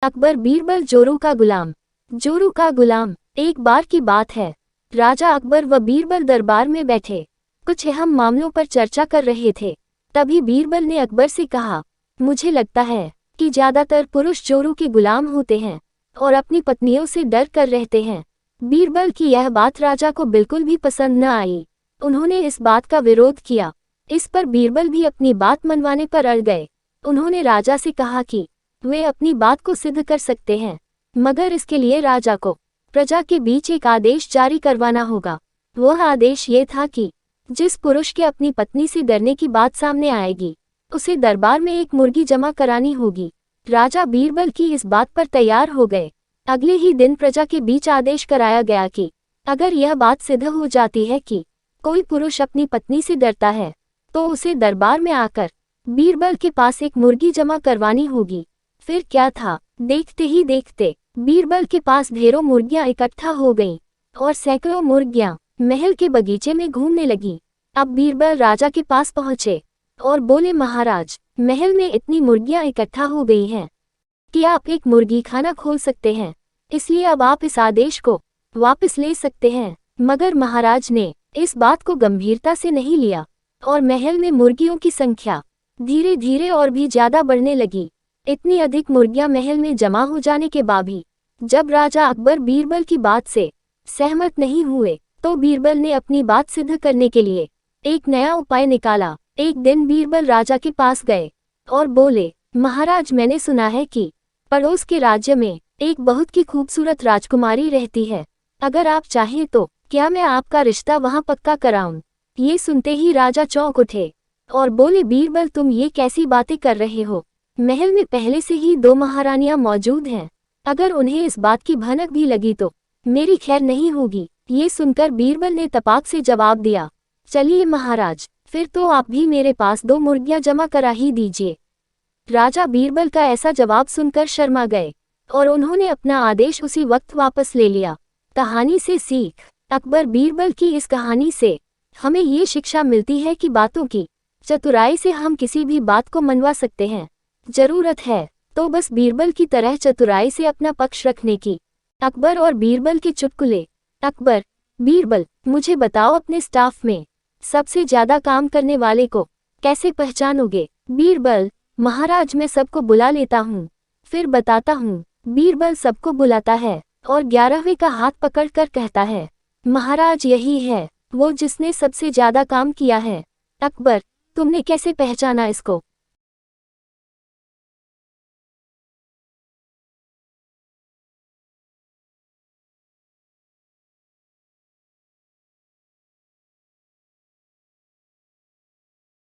अकबर बीरबल जोरू का गुलाम। जोरू का गुलाम। एक बार की बात है, राजा अकबर व बीरबल दरबार में बैठे कुछ अहम मामलों पर चर्चा कर रहे थे। तभी बीरबल ने अकबर से कहा, मुझे लगता है कि ज्यादातर पुरुष जोरू के गुलाम होते हैं और अपनी पत्नियों से डर कर रहते हैं। बीरबल की यह बात राजा को बिल्कुल भी पसंद न आई। उन्होंने इस बात का विरोध किया। इस पर बीरबल भी अपनी बात मनवाने पर अड़ गए। उन्होंने राजा से कहा कि वे अपनी बात को सिद्ध कर सकते हैं, मगर इसके लिए राजा को प्रजा के बीच एक आदेश जारी करवाना होगा। वह आदेश ये था कि जिस पुरुष के अपनी पत्नी से डरने की बात सामने आएगी, उसे दरबार में एक मुर्गी जमा करानी होगी। राजा बीरबल की इस बात पर तैयार हो गए। अगले ही दिन प्रजा के बीच आदेश कराया गया कि अगर यह बात सिद्ध हो जाती है कि कोई पुरुष अपनी पत्नी से डरता है, तो उसे दरबार में आकर बीरबल के पास एक मुर्गी जमा करवानी होगी। फिर क्या था, देखते ही देखते बीरबल के पास ढेरों मुर्गियां इकट्ठा हो गईं और सैकड़ों मुर्गियां महल के बगीचे में घूमने लगीं। अब बीरबल राजा के पास पहुंचे और बोले, महाराज, महल में इतनी मुर्गियां इकट्ठा हो गई हैं कि आप एक मुर्गी खाना खोल सकते हैं, इसलिए अब आप इस आदेश को वापस ले सकते हैं। मगर महाराज ने इस बात को गंभीरता से नहीं लिया और महल में मुर्गियों की संख्या धीरे धीरे और भी ज्यादा बढ़ने लगी। इतनी अधिक मुर्गियां महल में जमा हो जाने के बाद भी जब राजा अकबर बीरबल की बात से सहमत नहीं हुए, तो बीरबल ने अपनी बात सिद्ध करने के लिए एक नया उपाय निकाला। एक दिन बीरबल राजा के पास गए और बोले, महाराज, मैंने सुना है कि पड़ोस के राज्य में एक बहुत की खूबसूरत राजकुमारी रहती है। अगर आप चाहें तो क्या मैं आपका रिश्ता वहां पक्का कराऊं? ये सुनते ही राजा चौंक उठे और बोले, बीरबल, तुम ये कैसी बातें कर रहे हो? महल में पहले से ही 2 महारानियां मौजूद हैं। अगर उन्हें इस बात की भनक भी लगी तो मेरी खैर नहीं होगी। ये सुनकर बीरबल ने तपाक से जवाब दिया, चलिए महाराज, फिर तो आप भी मेरे पास 2 मुर्गियां जमा करा ही दीजिए। राजा बीरबल का ऐसा जवाब सुनकर शर्मा गए और उन्होंने अपना आदेश उसी वक्त वापस ले लिया। कहानी से सीख। अकबर बीरबल की इस कहानी से हमें ये शिक्षा मिलती है कि बातों की चतुराई से हम किसी भी बात को मनवा सकते हैं। जरूरत है तो बस बीरबल की तरह चतुराई से अपना पक्ष रखने की। अकबर और बीरबल के चुटकुले। अकबर, बीरबल, मुझे बताओ, अपने स्टाफ में सबसे ज्यादा काम करने वाले को कैसे पहचानोगे? बीरबल, महाराज, मैं सबको बुला लेता हूँ, फिर बताता हूँ। बीरबल सबको बुलाता है और 11वें का हाथ पकड़कर कहता है, महाराज, यही है वो जिसने सबसे ज्यादा काम किया है। अकबर, तुमने कैसे पहचाना इसको?